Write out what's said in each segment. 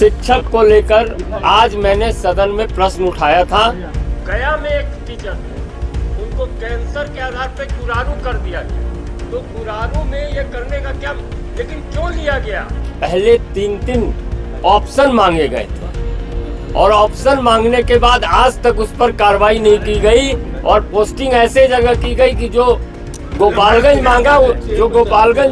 शिक्षक को लेकर आज मैंने सदन में प्रश्न उठाया था। गया में एक टीचर थे, उनको कैंसर के आधार पर गुरारू कर दिया गया। तो गुरारू में ये करने का क्या, लेकिन क्यों लिया गया? पहले तीन ऑप्शन मांगे गए थे और ऑप्शन मांगने के बाद आज तक उस पर कार्रवाई नहीं की गई और पोस्टिंग ऐसे जगह की गई कि जो गोपालगंज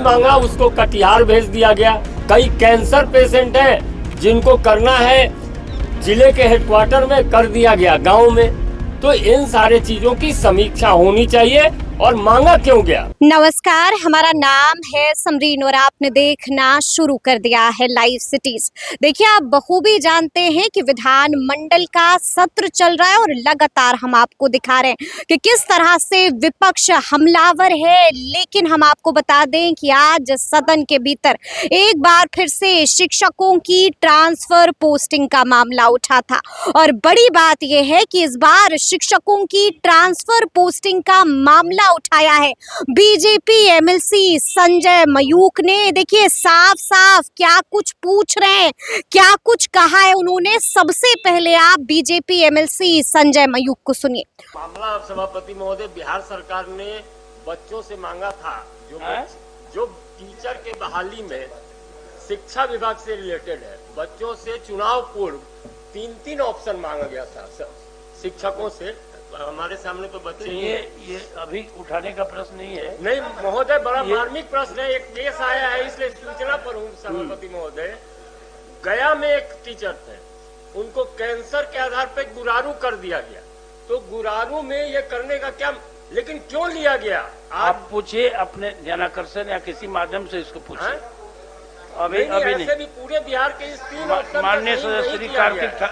मांगा उसको कटिहार भेज दिया गया। कई कैंसर पेशेंट हैं जिनको करना है जिले के हेडक्वार्टर में, कर दिया गया गांव में। तो इन सारे चीजों की समीक्षा होनी चाहिए और मांगा क्यों गया। नमस्कार, हमारा नाम है समरीन और आपने देखना शुरू कर दिया है लाइव सिटीज। देखिए, आप बखूबी जानते हैं कि विधान मंडल का सत्र चल रहा है और लगातार हम आपको दिखा रहे हैं कि किस तरह से विपक्ष हमलावर है। लेकिन हम आपको बता दें कि आज सदन के भीतर एक बार फिर से शिक्षकों की ट्रांसफर पोस्टिंग का मामला उठा था और बड़ी बात यह है कि इस बार शिक्षकों की ट्रांसफर पोस्टिंग का मामला उठाया है बीजेपी एमएलसी संजय मयूख ने। देखिए, साफ साफ क्या कुछ पूछ रहे हैं, क्या कुछ कहा है उन्होंने। सबसे पहले आप बीजेपी एमएलसी संजय मयूख को सुनिए। मामला सभापति महोदय, बिहार सरकार ने बच्चों से मांगा था जो टीचर के बहाली में शिक्षा विभाग से रिलेटेड है, बच्चों से चुनाव पूर्व तीन ऑप्शन मांगा गया था शिक्षकों से। हमारे सामने तो बच्चे ये अभी उठाने का प्रश्न नहीं है। नहीं महोदय, बड़ा मार्मिक प्रश्न है। एक केस आया है, इसलिए सूचना पर हूँ सभापति महोदय। गया में एक टीचर थे, उनको कैंसर के आधार पर गुरारू कर दिया गया। तो गुरारू में ये करने का क्या, लेकिन क्यों लिया गया? आप पूछिए अपने ध्यानाकर्षण या किसी माध्यम से इसको पूछिए। अभी ऐसे भी पूरे बिहार के इस तीन ऑप्शन माननीय सदस्य श्री कार्तिक।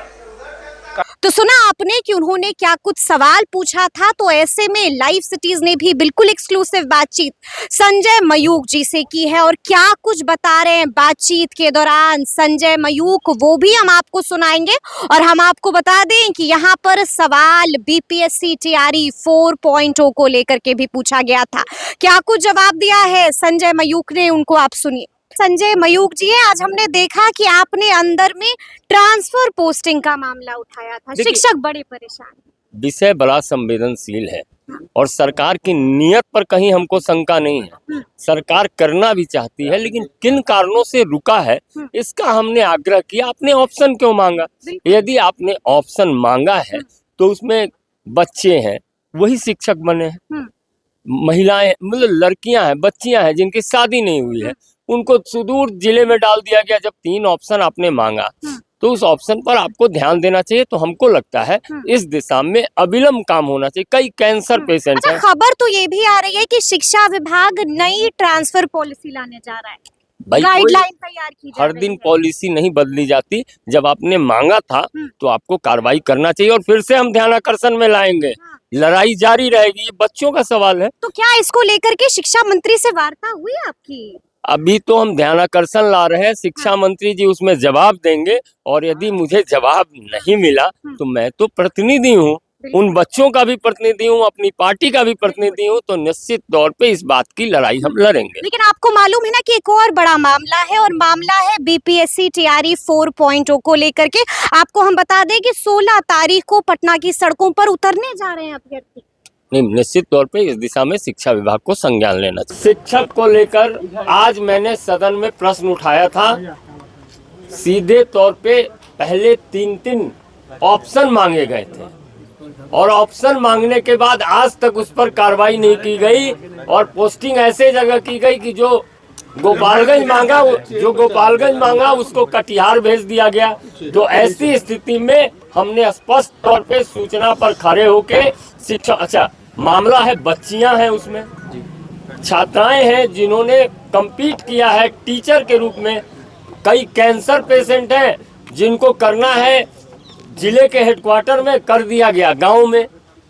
तो सुना आपने कि उन्होंने क्या कुछ सवाल पूछा था। तो ऐसे में लाइव सिटीज ने भी बिल्कुल एक्सक्लूसिव बातचीत संजय मयूख जी से की है और क्या कुछ बता रहे हैं बातचीत के दौरान संजय मयूख, वो भी हम आपको सुनाएंगे। और हम आपको बता दें कि यहाँ पर सवाल बीपीएससी तैयारी 4.0 को लेकर के भी पूछा गया था। क्या कुछ जवाब दिया है संजय मयूख ने, उनको आप सुनिए। संजय मयूख जी, आज हमने देखा कि आपने अंदर में ट्रांसफर पोस्टिंग का मामला उठाया था, शिक्षक बड़े परेशान। विषय बड़ा संवेदनशील है और सरकार की नीयत पर कहीं हमको शंका नहीं है। सरकार करना भी चाहती है, लेकिन किन कारणों से रुका है इसका हमने आग्रह किया। आपने ऑप्शन क्यों मांगा? यदि आपने ऑप्शन मांगा है तो उसमें बच्चे हैं, वही शिक्षक बने हैं। महिलाएं, मतलब लड़कियां हैं, बच्चियां हैं जिनकी शादी नहीं हुई है, उनको सुदूर जिले में डाल दिया गया। जब तीन ऑप्शन आपने मांगा तो उस ऑप्शन पर आपको ध्यान देना चाहिए। तो हमको लगता है इस दिशा में अविलंब काम होना चाहिए। कई कैंसर पेशेंट हैं। खबर तो ये भी आ रही है कि शिक्षा विभाग नई ट्रांसफर पॉलिसी लाने जा रहा है, गाइडलाइन तैयार की जा रही है। हर दिन पॉलिसी नहीं बदली जाती। जब आपने मांगा था तो आपको कार्रवाई करना चाहिए और फिर से हम ध्यानाकर्षण में लाएंगे। लड़ाई जारी रहेगी, ये बच्चों का सवाल है। तो क्या इसको लेकर के शिक्षा मंत्री से वार्ता हुई आपकी? अभी तो हम ध्यानाकर्षण ला रहे हैं, शिक्षा मंत्री जी उसमें जवाब देंगे और यदि मुझे जवाब नहीं मिला तो मैं तो प्रतिनिधि हूँ, उन बच्चों का भी प्रतिनिधि हूँ, अपनी पार्टी का भी प्रतिनिधि हूँ। तो निश्चित तौर पे इस बात की लड़ाई हम लड़ेंगे। लेकिन आपको मालूम है ना कि एक और बड़ा मामला है और मामला है बीपीएससी तैयारी 4.0 को लेकर के। आपको हम बता दें कि 16 तारीख को पटना की सड़कों पर उतरने जा रहे हैं अभ्यर्थी। नहीं, निश्चित तौर पे इस दिशा में शिक्षा विभाग को संज्ञान लेना चाहिए। शिक्षक को लेकर आज मैंने सदन में प्रश्न उठाया था। सीधे तौर पे पहले तीन ऑप्शन मांगे गए थे और ऑप्शन मांगने के बाद आज तक उस पर कार्रवाई नहीं की गई और पोस्टिंग ऐसे जगह की गई कि जो गोपालगंज मांगा उसको कटिहार भेज दिया गया। तो ऐसी स्थिति में हमने स्पष्ट तौर पे सूचना पर खड़े होके शिक्षा, मामला है बच्चियां हैं, उसमें छात्राएं हैं जिन्होंने कम्पीट किया है टीचर के रूप में। कई कैंसर पेशेंट हैं जिनको करना है जिले के हेडक्वार्टर में, कर दिया गया गांव में।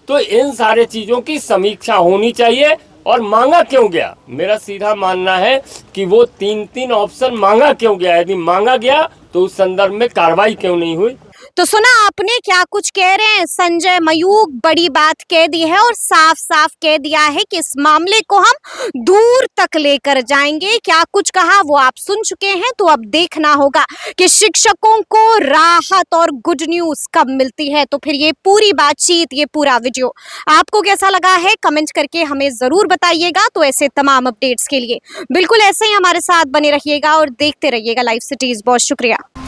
तो इन सारे चीजों की समीक्षा होनी चाहिए और मांगा क्यों गया। मेरा सीधा मानना है कि वो तीन ऑप्शन मांगा क्यों गया। यदि मांगा गया तो उस संदर्भ में कार्रवाई क्यों नहीं हुई। तो सुना आपने क्या कुछ कह रहे हैं संजय मयूख, बड़ी बात कह दी है और साफ साफ कह दिया है कि इस मामले को हम दूर तक लेकर जाएंगे। क्या कुछ कहा वो आप सुन चुके हैं, तो अब देखना होगा कि शिक्षकों को राहत और गुड न्यूज कब मिलती है। तो फिर ये पूरी बातचीत, ये पूरा वीडियो आपको कैसा लगा है, कमेंट करके हमें जरूर बताइएगा। तो ऐसे तमाम अपडेट्स के लिए बिल्कुल ऐसे ही हमारे साथ बने रहिएगा और देखते रहिएगा लाइव सिटीज। बहुत शुक्रिया।